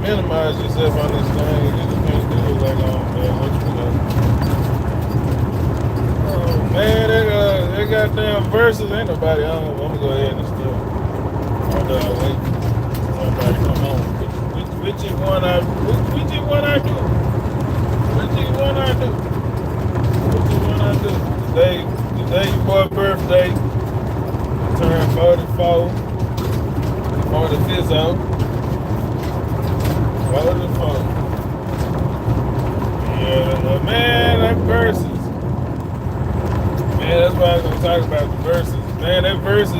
minimize yourself on this thing. You just can't do it like what you know. Oh man, they goddamn verses. Ain't nobody on. I'm gonna go ahead and still. Wait. Somebody come on. Which one I do? Which one I do? Today your boy birthday. Turned 44. 45 out. 44. Yeah, man, that verses. Man, that's why I was gonna talk about the verses. Man, that verses.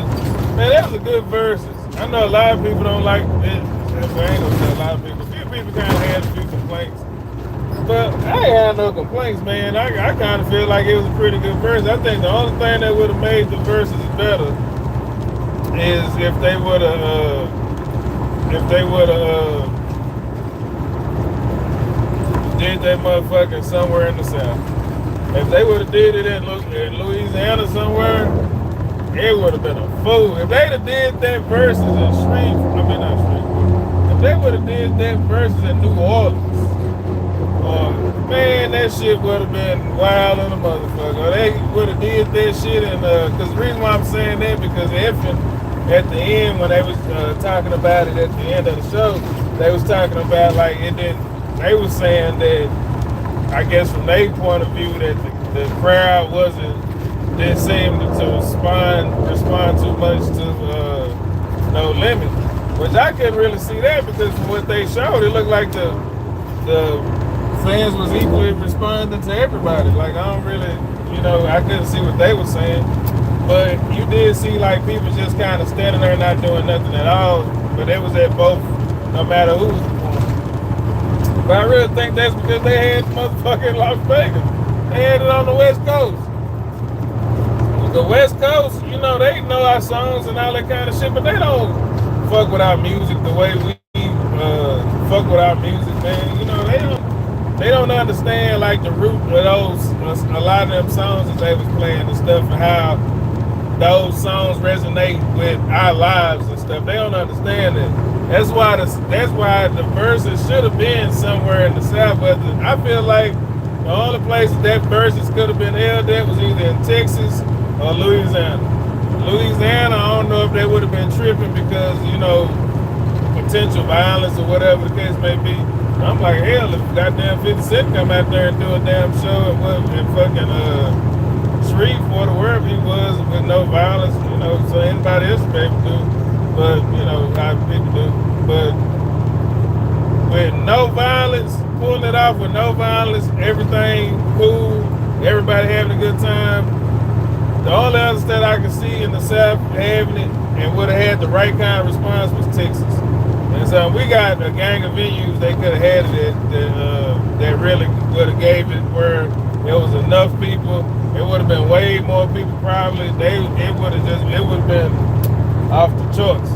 Man, that was a good verses. I know a lot of people don't like it. I ain't gonna say a lot of people. A few people kind of had a few complaints. But I ain't had no complaints, man. I kind of feel like it was a pretty good verse. I think the only thing that would have made the verses better is if they would have did that motherfucking somewhere in the South. If they would have did it in Louisiana somewhere, it would have been a fool. If they'd have did that verses in if they would have did that verses in New Orleans, man, that shit would have been wild on the motherfucker. Or they would have did that shit and because the reason why I'm saying that because Effin at the end when they was talking about it at the end of the show, they was talking about like it didn't. They was saying that I guess from their point of view that the crowd didn't seem to respond too much to No Limit, which I couldn't really see that because from what they showed, it looked like the fans was equally responding to everybody. Like I don't really, I couldn't see what they were saying, but you did see like people just kind of standing there not doing nothing at all. But it was at both, no matter who was performing. But I really think that's because they had motherfucking Las Vegas. They had it on the West Coast. The West Coast, they know our songs and all that kind of shit, but they don't fuck with our music the way we fuck with our music, man. They don't understand like the root of those a lot of them songs that they was playing and stuff and how those songs resonate with our lives and stuff. They don't understand it. That's why the verses should have been somewhere in the South. But I feel like the only places that verses could have been held at was either in Texas or Louisiana. Louisiana, I don't know if they would have been tripping because, potential violence or whatever the case may be. I'm like, hell, if goddamn 50 Cent come out there and do a damn show in fucking Shreveport or wherever he was with no violence, so anybody else would be able to do. But, how people do. But with no violence, pulling it off with no violence, everything cool, everybody having a good time. The only other state I can see in the South having it and would have had the right kind of response was Texas. And so we got a gang of venues they could have had it that really would have gave it where there was enough people. It would have been way more people probably. It would have been off the charts.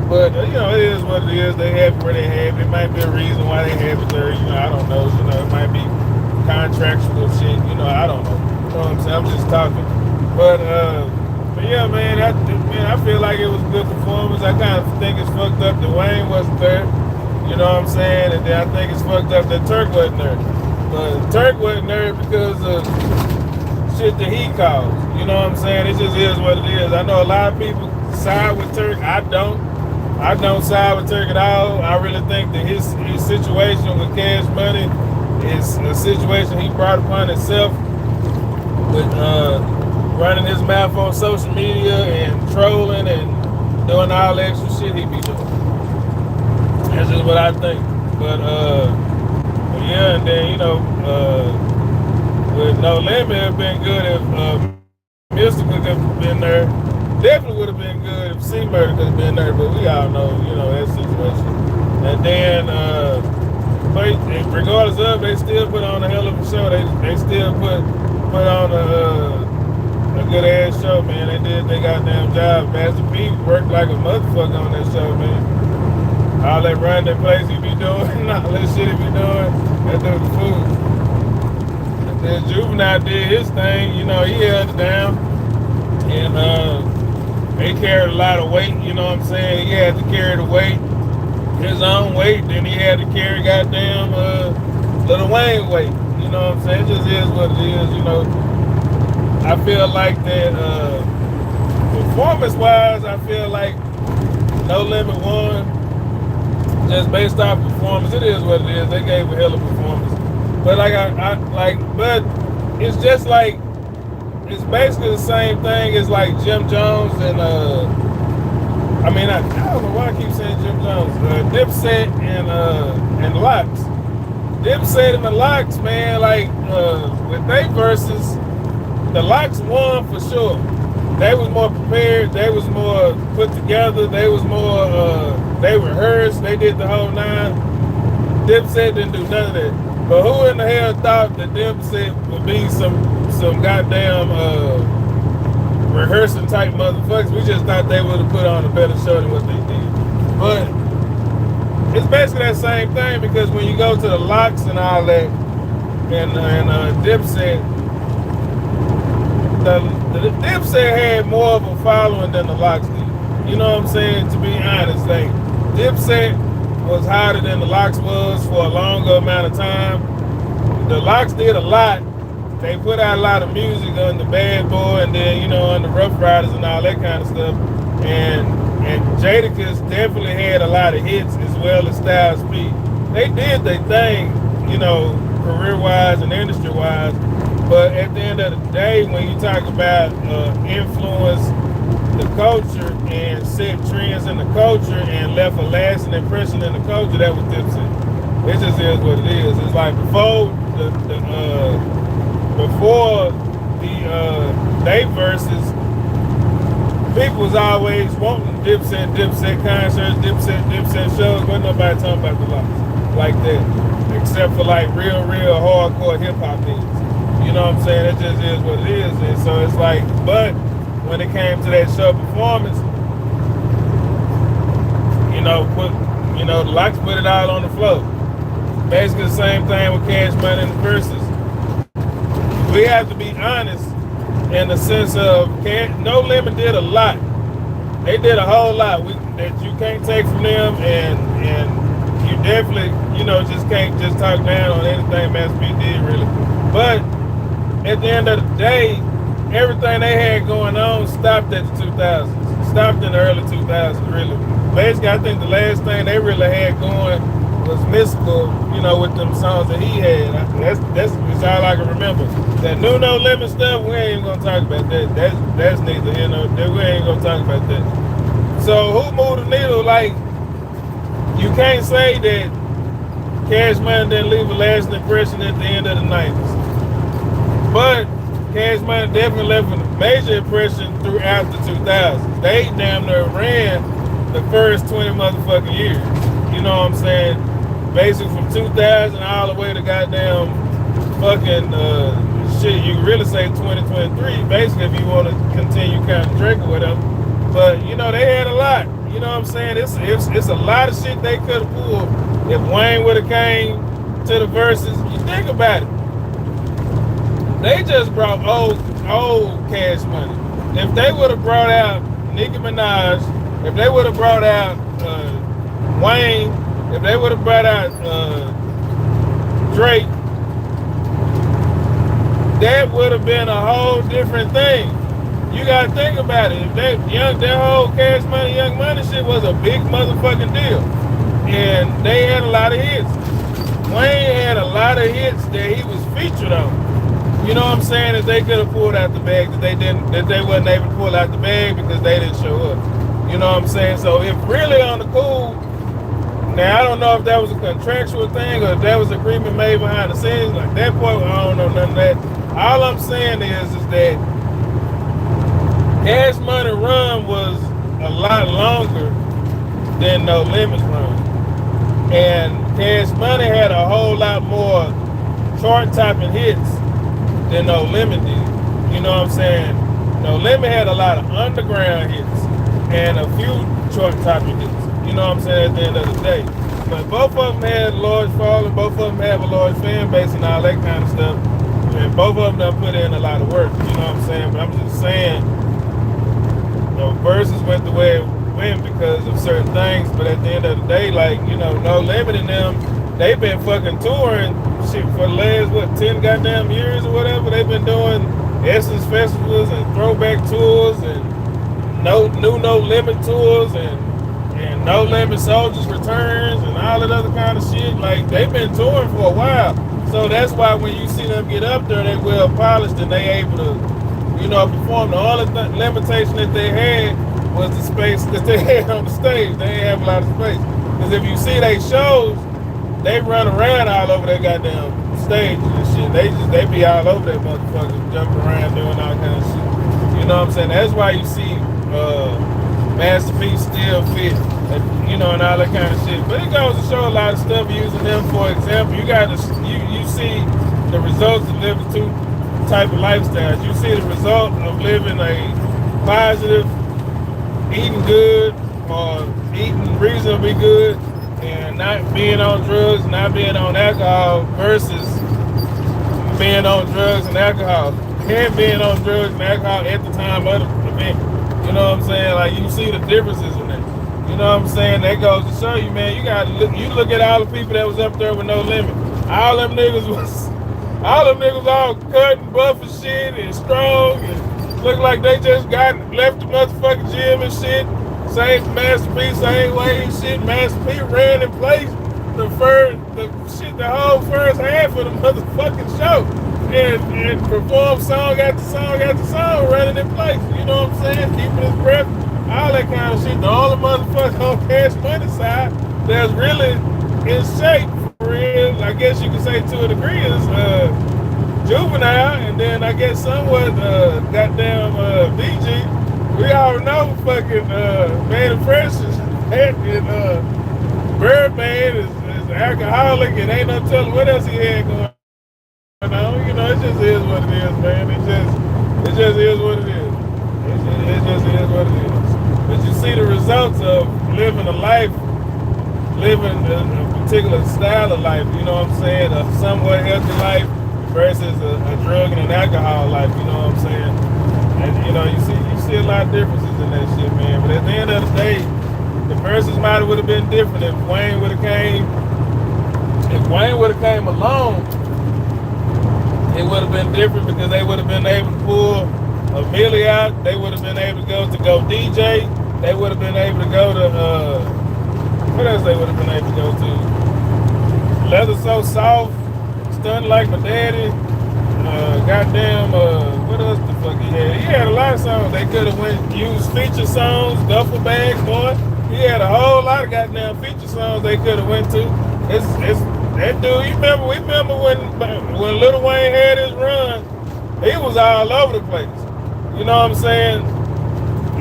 But it is what it is. They have it where they have it. It might be a reason why they have it there. I don't know. It might be contractual shit. I don't know. You know what I'm saying? I'm just talking. But yeah, man, I feel like it was a good performance. I kind of think it's fucked up that Wayne wasn't there. You know what I'm saying? And then I think it's fucked up that Turk wasn't there. But Turk wasn't there because of shit that he caused. You know what I'm saying? It just is what it is. I know a lot of people side with Turk. I don't side with Turk at all. I really think that his situation with Cash Money is a situation he brought upon himself with running his mouth on social media and trolling and doing all the extra shit he be doing. That's just what I think. But yeah, and then with No Limit, it'd been good if Mystica could have been there. Definitely would have been good if C-Murder could have been there, but we all know, that situation. And then, regardless of, they still put on a hell of a show. They still put on a good ass show, man. They did their goddamn job. Master P worked like a motherfucker on that show, man. All that random place he be doing, all that shit he be doing, that dude the fool. And then Juvenile did his thing, he held it down. And he carried a lot of weight, you know what I'm saying? He had to carry the weight. his own weight. Then he had to carry goddamn Lil Wayne weight. You know what I'm saying? It just is what it is. You know, I feel like that performance-wise, I feel like No Limit won just based off performance. It is what it is. They gave a hell of a performance. But but it's just like, it's basically the same thing as like Jim Jones and I don't know why I keep saying Jim Jones. Dipset and Lox. Dipset and the Lox, man, like with they verses, the Lox won for sure. They was more prepared, they was more put together, they was more they rehearsed, they did the whole nine. Dipset didn't do none of that. But who in the hell thought that Dipset would be some goddamn rehearsing type motherfuckers? We just thought they would have put on a better show than what they did. But it's basically that same thing, because when you go to the Lox and all that, and Dipset, the Dipset had more of a following than the Lox did. You know what I'm saying? To be honest, like Dipset was hotter than the Lox was for a longer amount of time. The Lox did a lot. They put out a lot of music on the Bad Boy, and then, you know, on the Rough Riders and all that kind of stuff. And Jadakiss definitely had a lot of hits, as well as Styles P. They did their thing, you know, career-wise and industry-wise. But at the end of the day, when you talk about influence the culture and set trends in the culture and left a lasting impression in the culture, that was Dipset. It just is what it is. It's like before the they verses, people was always wanting Dipset concerts, Dipset shows. Wasn't nobody talking about the Lox like that, except for like real hardcore hip hop niggas. You know what I'm saying? It just is what it is. And so it's like, but when it came to that show performance, the Lox put it all on the floor. Basically the same thing with Cash Money and the Verses. We have to be honest in the sense of No Limit did a lot. They did a whole lot that you can't take from them, and you definitely, just can't just talk down on anything Master P did, really. But at the end of the day, everything they had going on stopped at the 2000s. Stopped in the early 2000s, really. Basically, I think the last thing they really had going was Mystical, with them songs that he had. That's all I can remember. That new No Limit stuff, we ain't even gonna talk about that. That's neither, we ain't gonna talk about that. So who moved the needle? Like, you can't say that Cash Money didn't leave a lasting impression at the end of the 90s. But Cash Money definitely left a major impression throughout the 2000s. They damn near ran the first 20 motherfucking years. You know what I'm saying? Basically from 2000 all the way to goddamn fucking shit. You can really say 2023, basically, if you want to continue kind of drinking with them. But they had a lot. You know what I'm saying? It's a lot of shit they could have pulled if Wayne would have came to the verses. You think about it. They just brought old Cash Money. If they would have brought out Nicki Minaj, if they would have brought out Wayne, if they would have brought out Drake, that would have been a whole different thing. You gotta think about it. If that whole Cash Money, Young Money shit was a big motherfucking deal, and they had a lot of hits. Wayne had a lot of hits that he was featured on. You know what I'm saying? That they could have pulled out the bag that they wasn't able to pull out the bag because they didn't show up. You know what I'm saying? So if really on the cool, now I don't know if that was a contractual thing or if that was agreement made behind the scenes. Like that point, I don't know none of that. All I'm saying is that Cash Money run was a lot longer than No Limit's run. And Cash Money had a whole lot more chart-topping hits than No Limit did. You know what I'm saying? No Limit had a lot of underground hits and a few chart-topping hits. You know what I'm saying, at the end of the day. But both of them had a large following, both of them have a large fan base and all that kind of stuff. And both of them done put in a lot of work, you know what I'm saying? But I'm just saying, verses went the way win because of certain things. But at the end of the day, like, you know, No Limit and them, they've been fucking touring shit for the last, what, 10 goddamn years or whatever. They've been doing Essence festivals and throwback tours and No Limit tours and No Limit Soldiers Returns and all that other kind of shit. Like, they've been touring for a while. So that's why when you see them get up there, they well polished and they able to, you know, perform. The only limitation that they had was the space that they had on the stage. They didn't have a lot of space. Because if you see they shows, they run around all over that goddamn stage and shit. They be all over that motherfucker, jumping around doing all kind of shit. You know what I'm saying? That's why you see Master P still fit, and, you know, and all that kind of shit. But it goes to show a lot of stuff using them for example. You got to you see the results of living two type of lifestyles. You see the result of living a positive, eating good or eating reasonably good, and not being on drugs, not being on alcohol, versus being on drugs and alcohol, and being on drugs and alcohol at the time of the event. You know what I'm saying? Like, you see the differences in that. You know what I'm saying? That goes to show you, man, you look at all the people that was up there with No Limit. All them niggas all cut and buff and shit and strong and look like they just left the motherfucking gym and shit. Same Master P, same way and shit. Master P ran in place the whole first half of the motherfucking show. And perform song after song after song, running in place. You know what I'm saying? Keeping his breath, all that kind of shit. The only motherfucker on Cash Money side that's really in shape for real, I guess you could say to a degree, is Juvenile, and then I guess somewhat goddamn BG. We all know fucking Man and Fresh and Birdman is alcoholic, and ain't no telling what else he had going. No, you know, it just is what it is, man. It just is what it is. It just is what it is. But you see the results of living a life, living a particular style of life, you know what I'm saying? A somewhat healthy life versus a drug and an alcohol life, you know what I'm saying? And you know, you see a lot of differences in that shit, man. But at the end of the day, the versus model would have been different if Wayne would have came alone. It would have been different because they would have been able to pull a Millie out. They would have been able to go DJ. They would have been able to go to what else they would have been able to go to? Leather So Soft, Stunned Like My Daddy. What else the fuck he had? He had a lot of songs. They could have used feature songs, Duffel Bag Boy. He had a whole lot of goddamn feature songs they could have went to. It's that dude, we remember when Lil Wayne had his run, he was all over the place. You know what I'm saying?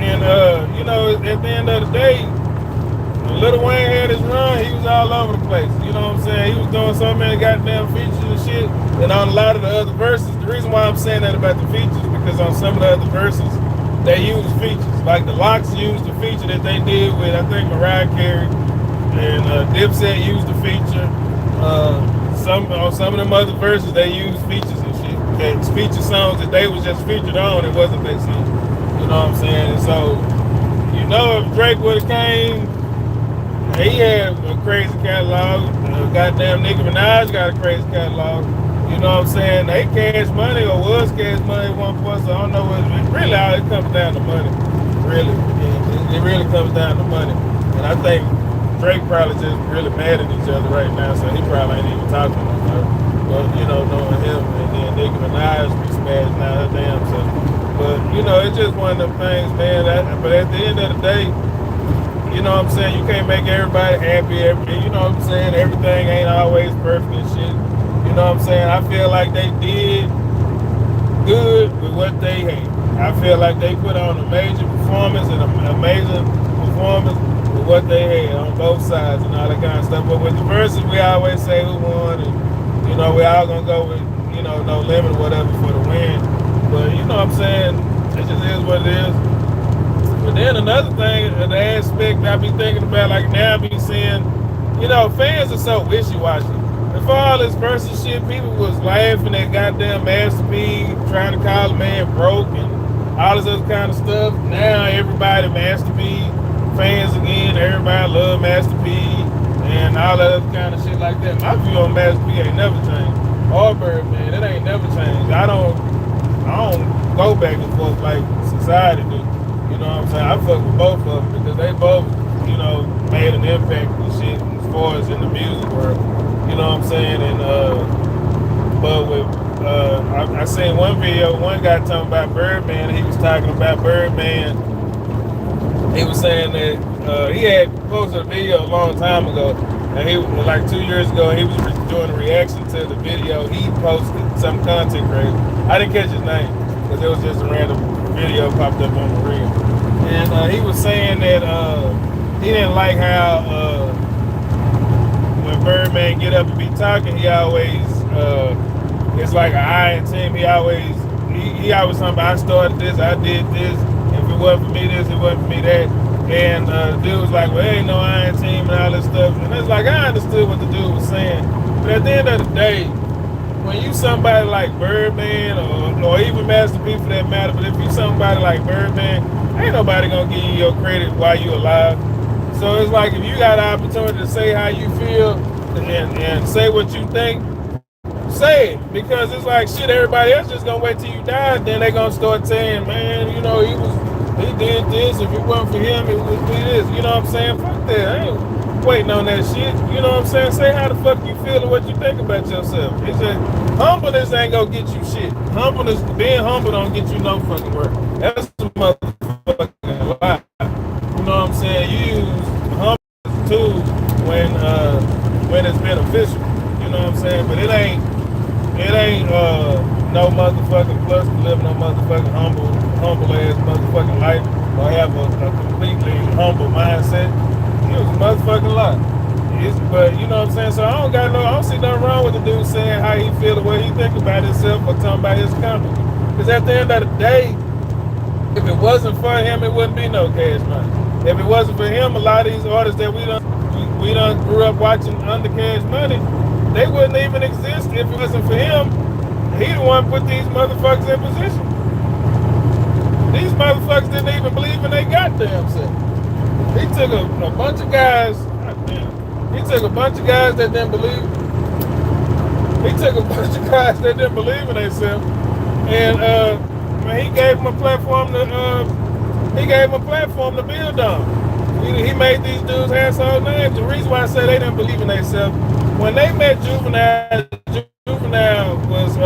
And you know, at the end of the day, when Lil Wayne had his run, he was all over the place. You know what I'm saying? He was doing so many goddamn features and shit. And on a lot of the other verses, the reason why I'm saying that about the features is because on some of the other verses, they use features. Like the Lox used the feature that they did with, I think, Mariah Carey, and Dipset used the feature. On some of them other verses, they used features and shit. And feature songs that they was just featured on, it wasn't their song. You know what I'm saying? And so, you know, if Drake would have came, he had a crazy catalog. Goddamn Nicki Minaj got a crazy catalog. You know what I'm saying? They Cash Money or was Cash Money at one point, so I don't know what really all it comes down to money. Really. It really comes down to money. And I think Drake probably just really mad at each other right now, so he probably ain't even talking to her. But, you know, knowing him, and then Nicki Minaj be smashing out her damn self. But, you know, it's just one of them things, man. But at the end of the day, you know what I'm saying, you can't make everybody happy. You know what I'm saying, everything ain't always perfect and shit. You know what I'm saying? I feel like they did good with what they had. I feel like they put on a major performance and an amazing performance with what they had on both sides and all that kind of stuff. But with the verses, we always say who won, and you know, we all gonna go with, you know, No Limit or whatever for the win. But you know what I'm saying, it just is what it is. But then another thing, the aspect I be thinking about, like now I be seeing, you know, fans are so wishy-washy. Before all this versus shit, people was laughing at goddamn Master P, trying to call a man broke and all this other kind of stuff. Now everybody, Master P, fans again. Everybody love Master P and all that other kind of shit like that. My view on Master P ain't never changed. Auburn, man, it ain't never changed. I don't go back and forth like society do. You know what I'm saying? I fuck with both of them because they both, you know, made an impact and shit as far as in the music world. You know what I'm saying? And but with I seen one video, one guy talking about Birdman. He was talking about Birdman. He was saying that he had posted a video a long time ago, and he like 2 years ago. He was doing a reaction to the video. He posted some content creator. I didn't catch his name because it was just a random video popped up on the reel. And he was saying that he didn't like how when Birdman get up and be talking, he always it's like an I in team. He always talking about I started this, I did this. If it wasn't for me this, it wasn't for me that. And dude was like, well, ain't no iron team and all this stuff. And it's like, I understood what the dude was saying. But at the end of the day, when you somebody like Birdman or even Master P for that matter, but if you somebody like Birdman, ain't nobody gonna give you your credit while you alive. So it's like if you got the opportunity to say how you feel and say what you think, say it. Because it's like shit, everybody else just gonna wait till you die, then they gonna start saying, man, you know, he did this, if it wasn't for him, it would be this. You know what I'm saying? Fuck that. I ain't waiting on that shit. You know what I'm saying? Say how the fuck you feel and what you think about yourself. It's just humbleness ain't gonna get you shit. Humbleness, being humble don't get you no fucking work. That's the motherfucking lie. You know what I'm saying? You use humbleness too when it's beneficial. You know what I'm saying? But it ain't no motherfucking plus to live no motherfucking humble ass motherfucking life or have a completely humble mindset. It was a motherfucking lie. But you know what I'm saying? So I don't see nothing wrong with the dude saying how he feel, the way he think about himself or talking about his company. Because at the end of the day, if it wasn't for him, it wouldn't be no Cash Money. If it wasn't for him, a lot of these artists that we done grew up watching under Cash Money, they wouldn't even exist if it wasn't for him. He the one put these motherfuckers in position. These motherfuckers didn't even believe in their goddamn self. He took a bunch of guys. He took a bunch of guys that didn't believe. He took a bunch of guys that didn't believe in themselves, and he gave them a platform to. He gave them a platform to build on. He made these dudes household names. The reason why I say they didn't believe in themselves, when they met Juvenile was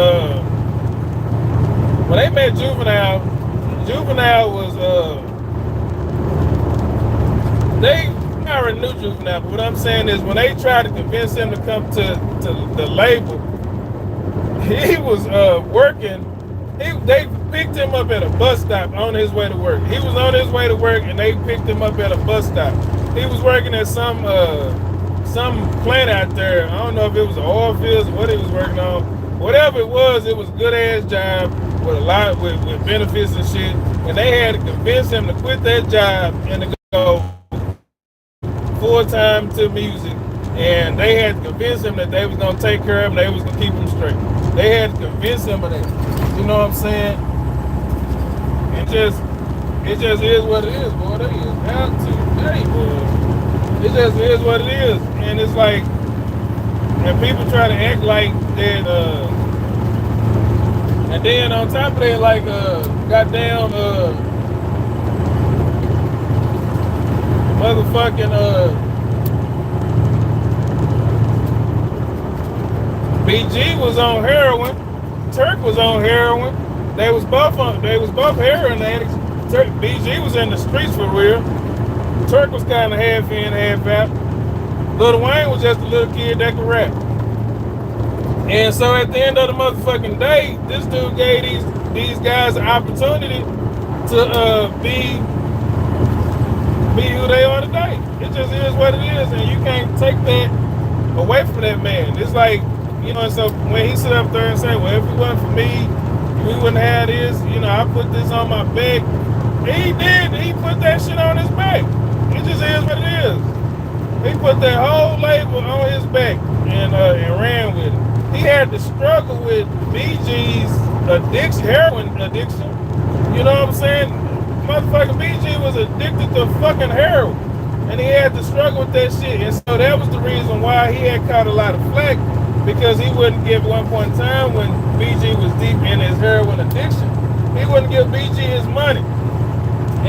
when they met Juvenile was they already knew Juvenile, but what I'm saying is when they tried to convince him to come to the label, he was working. They picked him up at a bus stop on his way to work. He was on his way to work and they picked him up at a bus stop. He was working at some plant out there. I don't know if it was an oil field or what he was working on. Whatever it was a good ass job with a lot with benefits and shit. And they had to convince him to quit that job and to go full time to music. And they had to convince him that they was gonna take care of him, they was gonna keep him straight. They had to convince him of that. You know what I'm saying? It just is what it is, boy. They is out to hey, boy. It just is what it is. And it's like, and people try to act like that, and then on top of that, like, goddamn, motherfucking, BG was on heroin. Turk was on heroin. They was both heroin addicts. BG was in the streets for real. Turk was kind of half in, half out. Lil Wayne was just a little kid that could rap. And so at the end of the motherfucking day, this dude gave these guys an opportunity to be who they are today. It just is what it is, and you can't take that away from that man. It's like, you know, so when he sit up there and say, well, if it wasn't for me, we wouldn't have this, you know, I put this on my back. He did. He put that shit on his back. It just is what it is. He put that whole label on his back and ran with it. He had to struggle with BG's heroin addiction. You know what I'm saying? motherfucking BG was addicted to fucking heroin. And he had to struggle with that shit. And so that was the reason why he had caught a lot of flack, because he wouldn't give, one point in time when BG was deep in his heroin addiction, he wouldn't give BG his money.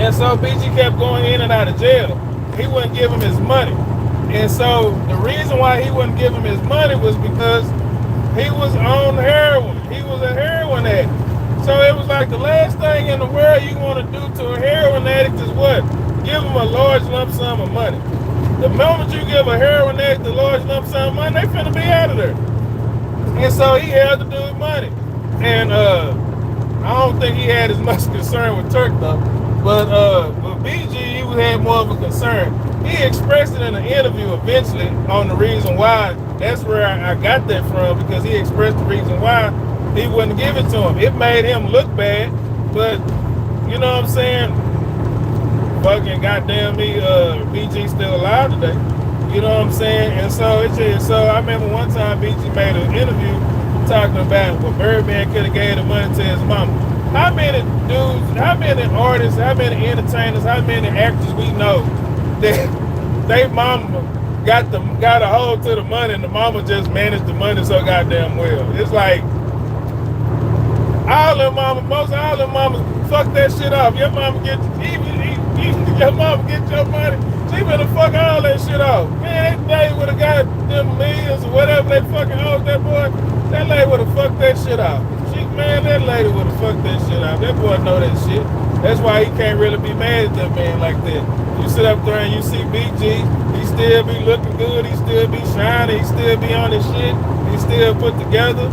And so BG kept going in and out of jail. He wouldn't give him his money. And so the reason why he wouldn't give him his money was because he was on heroin. He was a heroin addict. So it was like the last thing in the world you want to do to a heroin addict is what? Give him a large lump sum of money. The moment you give a heroin addict a large lump sum of money, they finna be out of there. And so he held the dude's money. And I don't think he had as much concern with Turk though. But with BG, he had more of a concern. He expressed it in an interview eventually on the reason why. That's where I got that from, because he expressed the reason why he wouldn't give it to him. It made him look bad, but you know what I'm saying? Fucking goddamn me, BG still alive today. You know what I'm saying? And so I remember one time BG made an interview talking about what Birdman could have gave the money to his mama. How many dudes, how many artists, how many entertainers, how many actors we know that they mama got a hold to the money and the mama just managed the money so goddamn well? It's like most all them mamas fuck that shit off. Your mama get your mama get your money. She better fuck all that shit off. Man, that lady would have got them millions or whatever they fucking owed that boy. That lady would have fucked that shit off. Man, that lady would have fucked that shit off. That boy know that shit. That's why he can't really be mad at that man like that. You sit up there and you see BG, he still be looking good, he still be shining, he still be on his shit, he still put together.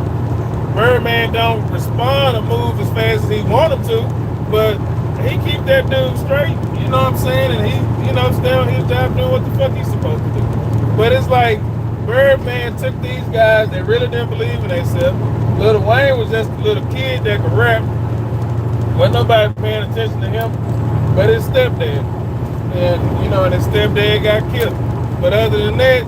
Birdman don't respond or move as fast as he want him to, but he keep that dude straight, you know what I'm saying? And he, you know, stay on his job doing what the fuck he's supposed to do. But it's like Birdman took these guys that really didn't believe in themselves. Lil Wayne was just a little kid that could rap. Wasn't nobody paying attention to him but his stepdad. And, you know, and his stepdad got killed. But other than that,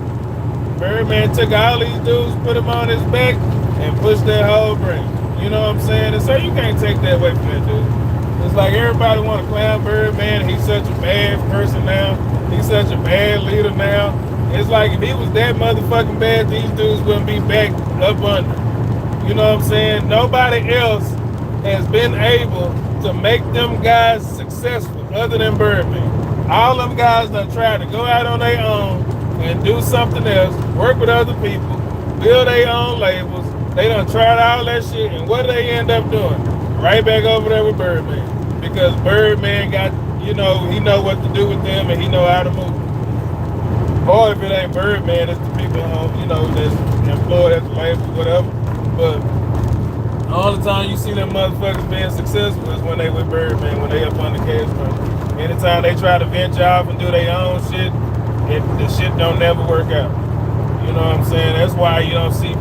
Birdman took all these dudes, put them on his back, and pushed their whole brain. You know what I'm saying? And so you can't take that away from that dude. It's like everybody want to clown Birdman. He's such a bad person now. He's such a bad leader now. It's like if he was that motherfucking bad, these dudes wouldn't be back up under. You know what I'm saying? Nobody else has been able to make them guys successful other than Birdman. All them guys done tried to go out on their own and do something else, work with other people, build their own labels. They done tried all that shit, and what do they end up doing? Right back over there with Birdman. Because Birdman got, you know, he know what to do with them and he know how to move. Or if it ain't Birdman, it's the people, you know, that's employed at the label, whatever. But all the time you see them motherfuckers being successful is when they with Birdman, when they up on the cash money. Anytime they try to venture off and do their own shit, the shit don't never work out. You know what I'm saying? That's why you don't see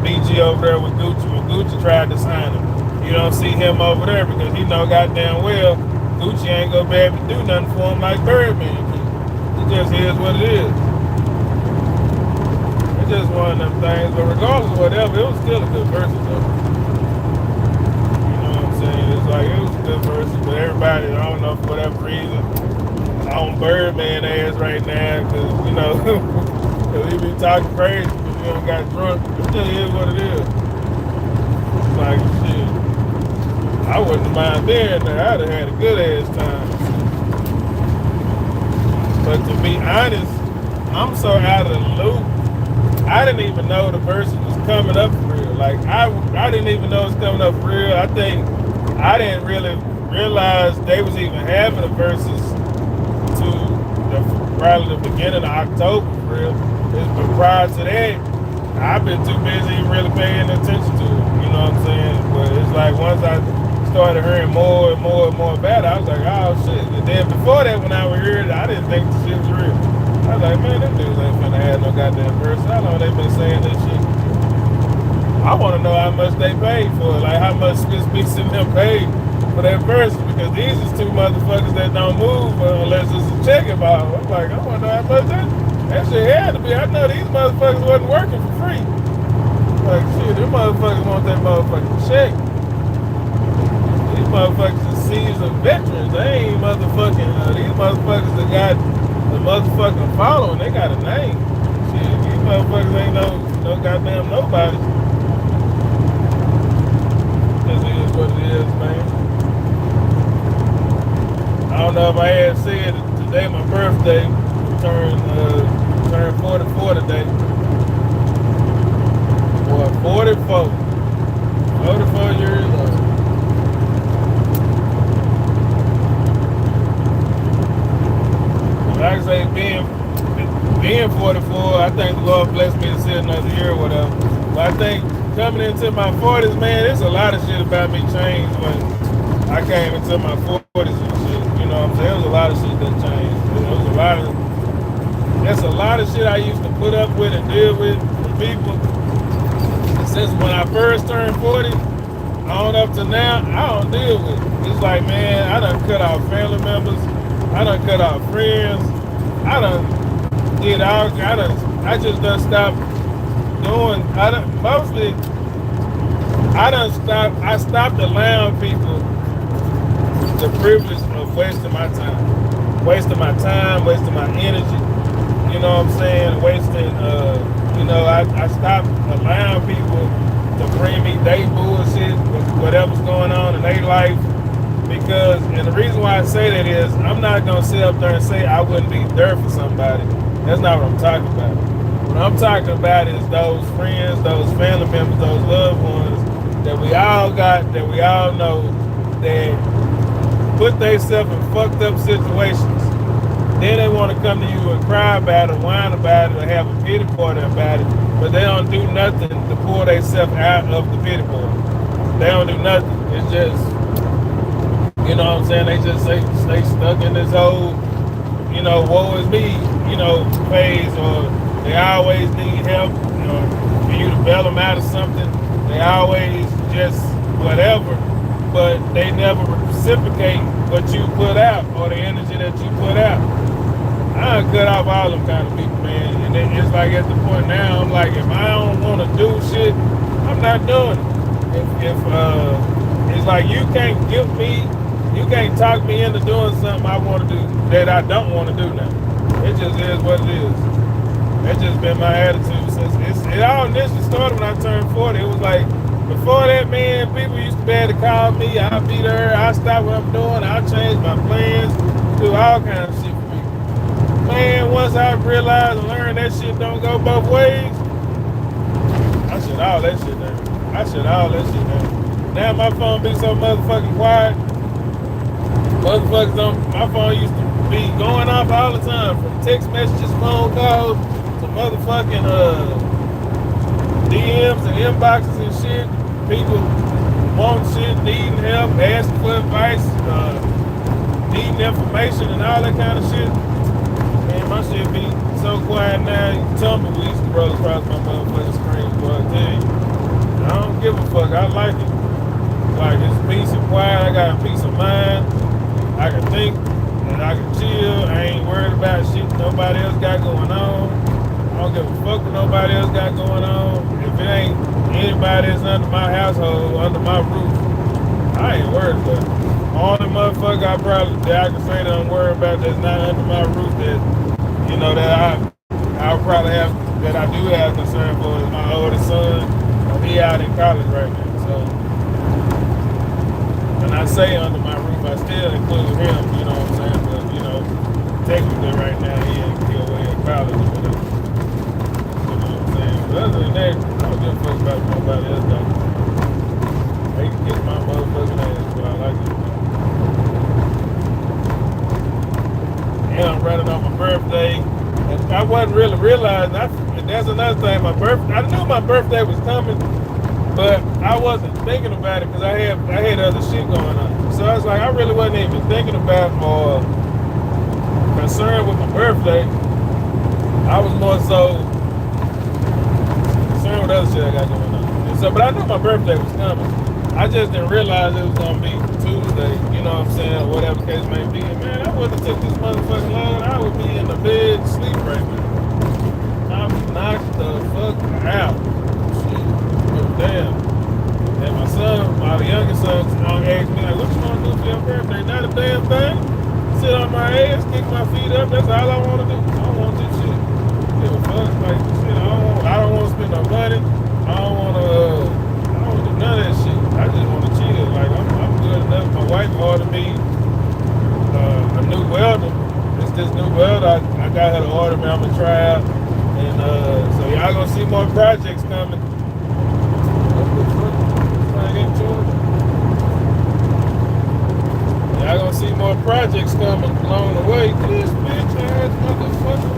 BG over there with Gucci. When Gucci tried to sign him, you don't see him over there because he know goddamn well Gucci ain't gonna be able to do nothing for him like Birdman. It just is what it is. It's just one of them things. But regardless of whatever, it was still a good versus though. You know what I'm saying? It's like it was a good versus, but everybody, I don't know, for whatever reason, on Birdman ass right now because, you know, because he be talking crazy because he don't got drunk. It just is what it is. It's like, shit, I wouldn't mind being there. I'd have had a good ass time. But to be honest, I'm so out of the loop. I didn't even know the verses was coming up for real. Like, I didn't even know it was coming up for real. I think I didn't really realize they was even having the verses to probably the beginning of October for real. But prior to that, I've been too busy really paying attention to it. You know what I'm saying? But it's like once I started hearing more and more and more about it, I was like, oh shit. And then before that, when I was here, I didn't think the shit was real. I was like, man, them dudes ain't finna have no goddamn verse. How long they been saying this shit? I want to know how much they paid for it. Like, how much Swiss Beats and them paid for that verse. Because these is two motherfuckers that don't move unless it's a checking ball. I'm like, I want to know how much that shit had to be. I know these motherfuckers wasn't working for free. Like, shit, them motherfuckers want that motherfucking check. These motherfuckers is seasoned veterans. They ain't motherfucking, these motherfuckers that got the motherfucking following, they got a name. Shit, these motherfuckers ain't no goddamn nobody. This is what it is, man. I don't know if I had said today my birthday, turned 44 today. Boy, 44 years old. Like I say, being 44, I think the Lord blessed me to see another year or whatever. But I think coming into my 40s, man, there's a lot of shit about me changed when I came into my 40s and shit. You know what I'm saying? There was a lot of shit that changed. There's a lot of shit I used to put up with and deal with from people. And since when I first turned 40, on up to now, I don't deal with it. It's like, man, I done cut off family members. I done cut off friends. I just done stopped doing, I stopped allowing people the privilege of wasting my time, wasting my energy, you know what I'm saying, I stopped allowing people to bring me their bullshit, whatever's going on in their life. Because, and the reason why I say that is, I'm not going to sit up there and say I wouldn't be there for somebody. That's not what I'm talking about. What I'm talking about is those friends, those family members, those loved ones that we all got, that we all know, that put themselves in fucked up situations. Then they want to come to you and cry about it, whine about it, or have a pity party about it, but they don't do nothing to pull themselves out of the pity party. They don't do nothing. It's just, you know what I'm saying? They just stay stuck in this whole, woe is me, phase, or they always need help, for you to bail them out of something. They always just whatever, but they never reciprocate what you put out or the energy that you put out. I done cut off all them kind of people, man. And it's like at the point now, I'm like, if I don't want to do shit, I'm not doing it. If it's like you can't talk me into doing something I want to do that I don't want to do now. It just is what it is. That's just been my attitude since it all initially started when I turned 40. It was like, before that, man, people used to be able to call me, I'll be there, I'll stop what I'm doing, I'll change my plans, do all kinds of shit for me. Man, once I realized and learned that shit don't go both ways, I shut all that shit down. Now my phone be so motherfucking quiet. Motherfuckers my phone used to be going off all the time, from text messages, phone calls, to motherfucking DMs and inboxes and shit. People want shit, needing help, asking for advice, needing information and all that kind of shit. Man, my shit be so quiet now, tumbleweeds can roll across my motherfucking screen, boy, I tell you. I don't give a fuck, I like it. Like, it's peace and quiet, I got a peace of mind. I can think and I can chill. I ain't worried about shit nobody else got going on. I don't give a fuck what nobody else got going on. If it ain't anybody that's under my household, under my roof, I ain't worried about it. Only motherfucker I can say that I'm worried about that's not under my roof that, that I'll probably have, that I do have concern for is my oldest son. He out in college right now, so. When I say under my roof, I still include him, you know what I'm saying? But, technically right now, he away in college or whatever. You know what I'm saying? But other than that, I don't give a fuck about nobody else though. They can kiss my motherfucking ass, but I like it. Yeah, I'm running on my birthday. And I wasn't really realizing, and that's another thing, I knew my birthday was coming, but I wasn't thinking about it because I had other shit going on. So I was like, I really wasn't even thinking about or concerned with my birthday. I was more so concerned with other shit I got going on. And so, but I knew my birthday was coming. I just didn't realize it was gonna be Tuesday, you know what I'm saying, or whatever the case may be. And man, I wouldn't have took this motherfucking long. I would be in the bed, sleep right now. I'm knocked the fuck out. Damn. And my youngest son, asked me, like, what you want to do for your birthday? out. And so y'all gonna see more projects coming. Y'all gonna see more projects coming along the way. This bitch ass motherfucker.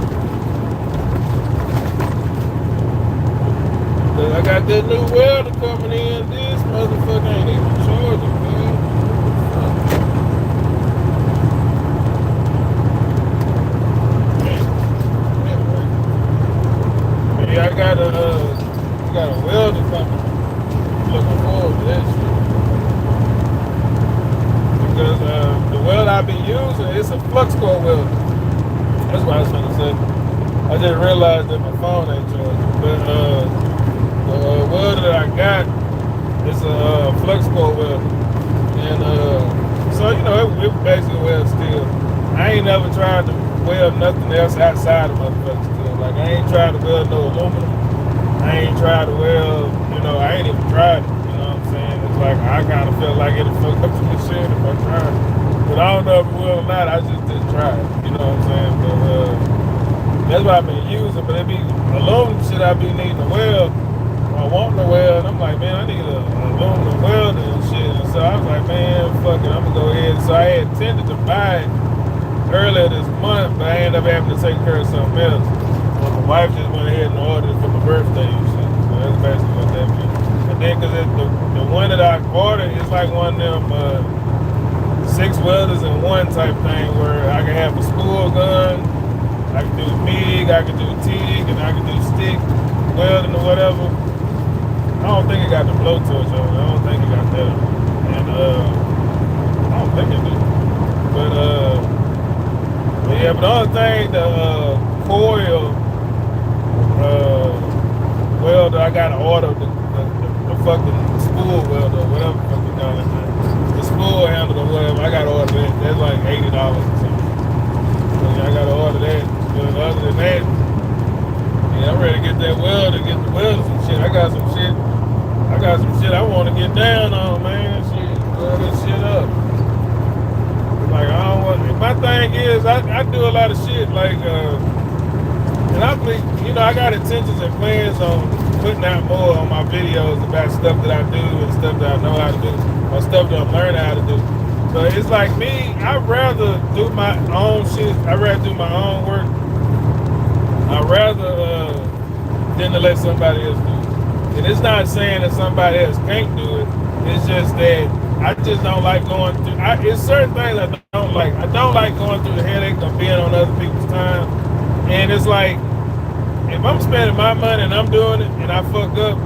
I got that new welder coming in. This motherfucker ain't even charging, man. Yeah, I got a welder coming. Looking forward to that shit. Because the weld I be using, it's a flux core welder. That's what I was trying to say. I just realized that my phone ain't charging. But the welder that I got is a flux core welder. And so, you know, it basically weld steel. I ain't never tried to weld nothing else outside of motherfucking steel. Like, I ain't tried to weld no aluminum. I ain't tried to weld, you know, I ain't even tried it. You know what I'm saying? It's like, I kind of felt like it'd fuck up the machine if I tried it. But I don't know if it will or not. I just didn't try it. You know what I'm saying? But that's what I've been using. But it be aluminum shit I be needing to weld. I want to weld. I'm like, man, I need a aluminum welder and shit. And so I was like, man, fuck it. I'm going to go ahead. So I had intended to buy it earlier this month, but I ended up having to take care of something else. Well, my wife just went ahead and ordered it for my birthday and shit. So that's basically what that means. And then, because the one that I ordered is like one of them 6 welders in one type thing where I can have a spool gun, I can do MIG, I can do TIG, and I can do stick welding or whatever. I don't think it got the blowtorch on it. I don't think it got that. And I don't think it did. But yeah, but the only thing, the coil welder, I gotta order the fucking spool welder, whatever the fuck you call it. The spool handle or whatever, I gotta order that. That's like $80 or something. So yeah, I gotta order that. But other than that, yeah, I'm ready to get that welder, get the welders and shit. I got some shit I want to get down on, man. Shit, weld this shit up. Like, I don't want, my thing is, I do a lot of shit, like, and I believe, you know, I got intentions and plans on putting out more on my videos about stuff that I do and stuff that I know how to do, or stuff that I'm learning how to do. But it's like me, I'd rather do my own shit, I'd rather do my own work. I'd rather than to let somebody else do it. And it's not saying that somebody else can't do it. It's just that I just don't like going through. It's certain things I don't like. I don't like going through the headache of being on other people's time. And it's like, if I'm spending my money and I'm doing it and I fuck up,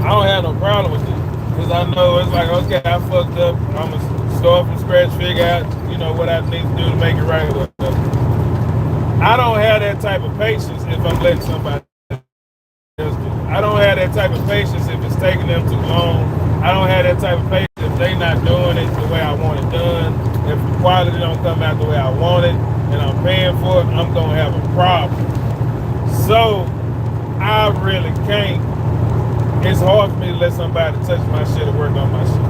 I don't have no problem with it. Because I know it's like, okay, I fucked up. I'm going to start from scratch, figure out, you know, what I need to do to make it right or whatever. I don't have that type of patience if I'm letting somebody else do it. I don't have that type of patience if it's taking them too long. I don't have that type of patience if they not doing it the way I want it done. If the quality don't come out the way I want it and I'm paying for it, I'm going to have a problem. So I really can't. It's hard for me to let somebody touch my shit or work on my shit.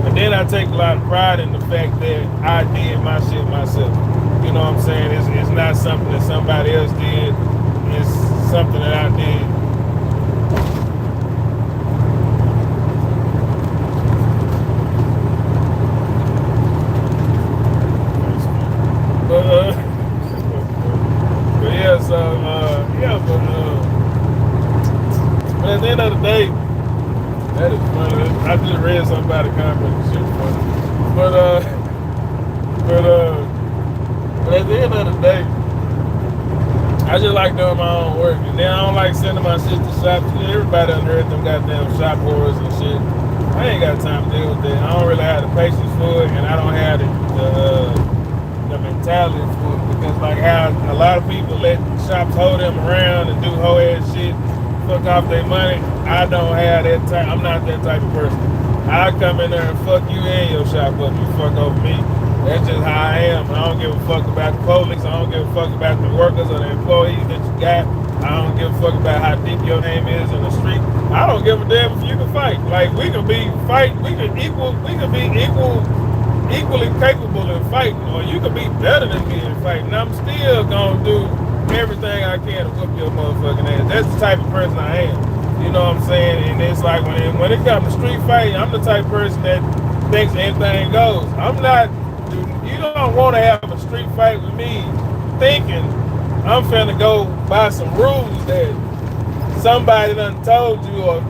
But then I take a lot of pride in the fact that I did my shit myself. You know what I'm saying? It's not something that somebody else did. It's something that I did. But yeah, so but at the end of the day, that is funny. I just read something about a comment and shit funny. But at the end of the day, I just like doing my own work. And then I don't like sending my shit to shops. Everybody done heard them goddamn shop whores and shit. I ain't got time to deal with that. I don't really have the patience for it, and I don't have the mentality for it. Because like how a lot of people let shops hold them around and do whole ass shit, fuck off their money. I don't have that type. I'm not that type of person. I come in there and fuck you and your shop up. You fuck over me. That's just how I am. I don't give a fuck about the police. I don't give a fuck about the workers or the employees that you got. I don't give a fuck about how deep your name is in the street. I don't give a damn if you can fight. Like, we can be equal equally capable in fighting, or you could be better than me in fighting. I'm still gonna do everything I can to whoop your motherfucking ass. That's the type of person I am. You know what I'm saying? And it's like when it comes to street fighting, I'm the type of person that thinks anything goes. I'm not. You don't want to have a street fight with me thinking I'm finna go by some rules that somebody done told you, or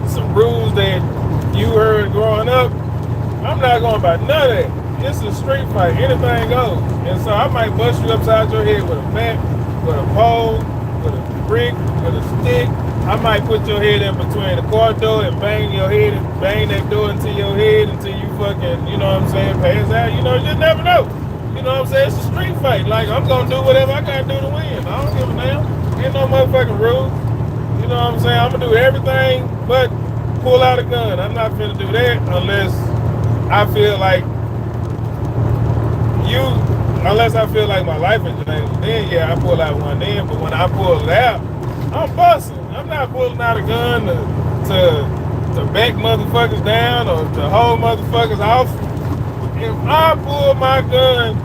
some rules that you heard growing up. I'm not going by none of that. It's a street fight. Anything goes. And so I might bust you upside your head with a bat, with a pole, with a brick, with a stick. I might put your head in between the car door and bang your head and bang that door into your head until you fucking, you know what I'm saying, pass out. You know, you just never know. You know what I'm saying? It's a street fight. Like, I'm going to do whatever I got to do to win. I don't give a damn. Ain't no motherfucking rules. You know what I'm saying? I'm going to do everything but pull out a gun. I'm not finna do that unless I feel like my life is in danger. Then, yeah, I pull out one then. But when I pull it out, I'm busting. I'm not pulling out a gun to back motherfuckers down or to hold motherfuckers off. If I pull my gun,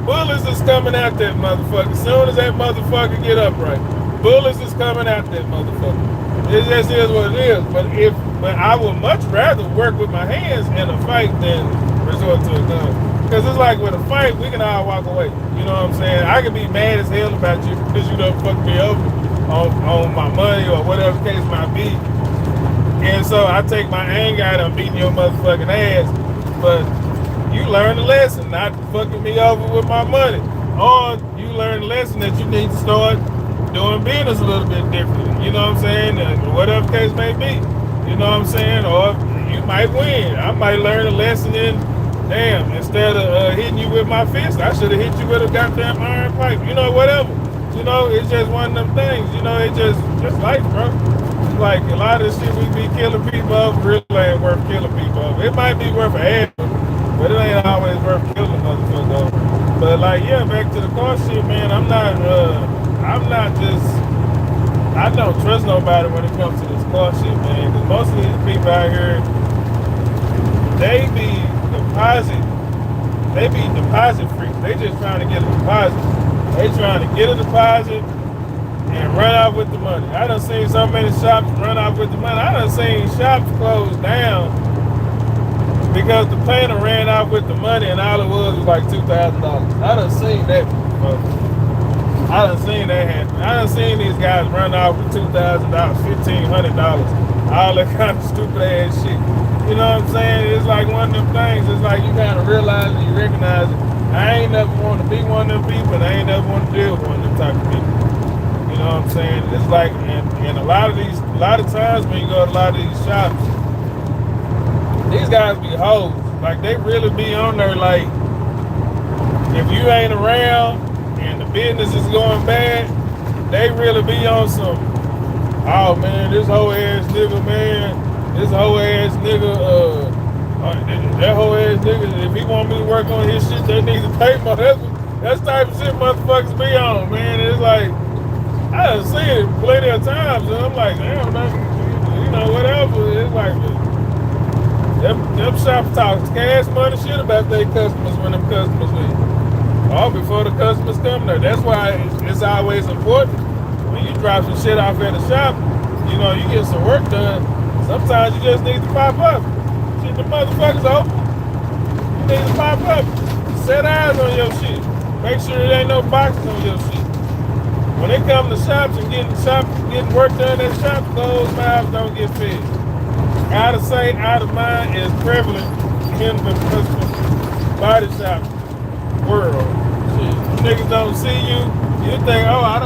bullets is coming at that motherfucker. As soon as that motherfucker get upright, bullets is coming at that motherfucker. It just is what it is. But I would much rather work with my hands in a fight than resort to a gun. Because it's like with a fight, we can all walk away. You know what I'm saying? I can be mad as hell about you because you done fucked me over on my money or whatever the case might be. And so I take my anger out on beating your motherfucking ass. But you learn the lesson, not fucking me over with my money. Or you learn the lesson that you need to start doing business a little bit differently. You know what I'm saying? And whatever the case may be. You know what I'm saying? Or you might win. I might learn a lesson in, damn, instead of hitting you with my fist, I should have hit you with a goddamn iron pipe. You know, whatever. You know, it's just one of them things. You know, it's just life, bro. It's like a lot of this shit we be killing people over really ain't worth killing people over. It might be worth an ad, but it ain't always worth killing motherfuckers over. But like, yeah, back to the car shit, man. I don't trust nobody when it comes to this car shit, man. Because most of these people out here, they be deposit freaks. They just trying to get a deposit. They trying to get a deposit and run off with the money. I done seen so many shops run off with the money. I done seen shops close down because the painter ran off with the money and all it was like $2,000. I done seen that, folks. I done seen that happen. I done seen these guys run off with $2,000, $1,500, all that kind of stupid ass shit. You know what I'm saying? It's like one of them things. It's like you kind of realize and you recognize it. I ain't never want to be one of them people, and I ain't never want to deal with one of them type of people. You know what I'm saying? It's like, and a lot of times when you go to a lot of these shops, these guys be hoes. Like, they really be on there like, if you ain't around and the business is going bad, they really be on some, oh man, this whole ass nigga, man, this whole ass nigga, that whole ass nigga, if he want me to work on his shit, they need to pay more. That's the type of shit motherfuckers be on, man. It's like, I done seen it plenty of times, and I'm like, damn, man, you know, whatever. It's like, them shops talk cash money shit about their customers when them customers leave. Or before the customers come there. That's why it's always important when you drop some shit off at the shop, you know, you get some work done. Sometimes you just need to pop up. Shit, the motherfuckers open. You need to pop up. Set eyes on your shit. Make sure there ain't no boxes on your shit. When they come to shops and getting work done at shops, those mouths don't get fed. Out of sight, out of mind is prevalent in the custom body shop world. Shit, niggas don't see you. You think, oh, I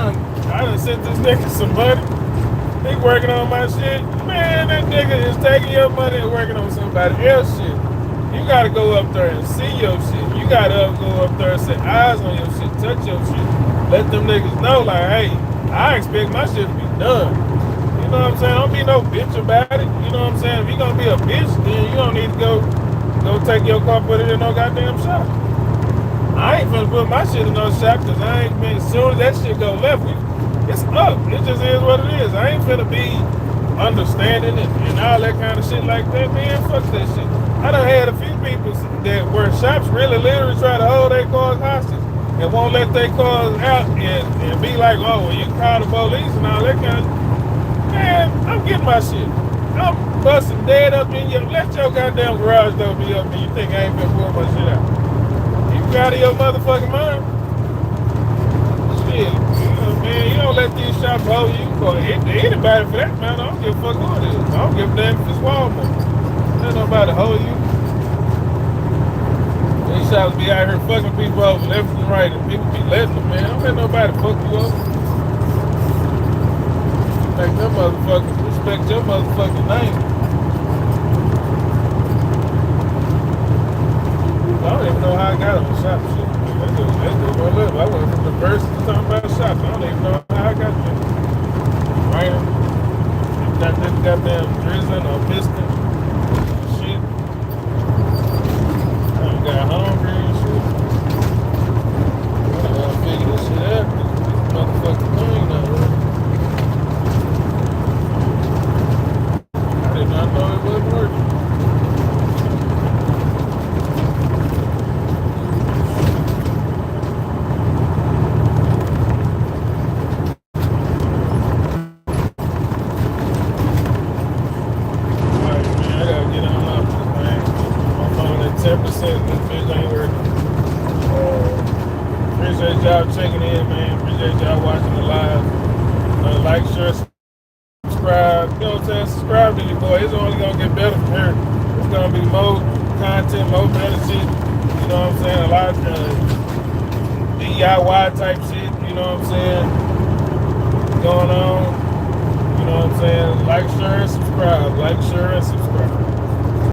done sent this nigga some money. He working on my shit. Man, that nigga is taking your money and working on somebody else's shit. You gotta go up there and see your shit. You gotta go up there and set eyes on your shit, touch your shit. Let them niggas know, like, hey, I expect my shit to be done. You know what I'm saying? Don't be no bitch about it. You know what I'm saying? If you gonna be a bitch, then you don't need to go take your car, put it in no goddamn shop. I ain't finna put my shit in no shop because I ain't been, as soon as that shit go left, it's up. It just is what it is. I ain't finna be understanding and all that kind of shit like that, man. Fuck that shit. I done had a few people that where shops really literally try to hold their cars hostage and won't let their cars out and be like, oh, well, you can call the police and all that kind of. Man, I'm getting my shit. I'm busting dead up in your. Let your goddamn garage door be up and you think I ain't been pulling my shit out. You out of your motherfucking mind. Shit. You know, man, you don't let these shops hold you. Or anybody for that matter. I don't give a fuck who it is. I don't give a damn if it's Walmart. Ain't nobody hold you. These shops be out here fucking people over left and right and people be letting them, man. Don't let nobody fuck you up. Make them motherfuckers respect your motherfucking name. I don't even know how I got on the shop shit. That's one level. I went from the first to talking about shops. I don't even know how I got there. Raining. Got this goddamn drizzling or misting. Shit. I got hungry and shit. I gotta figure this shit out. This motherfucking thing now. I did not know it wasn't working. Appreciate y'all checking in, man. Appreciate y'all watching the live. Like, share, subscribe. You know what I'm saying? Subscribe to your boy. It's only gonna get better from here. It's gonna be more content, more better shit. You know what I'm saying? A lot of DIY type shit. You know what I'm saying? Going on. You know what I'm saying? Like, share, and subscribe. Like, share, and subscribe.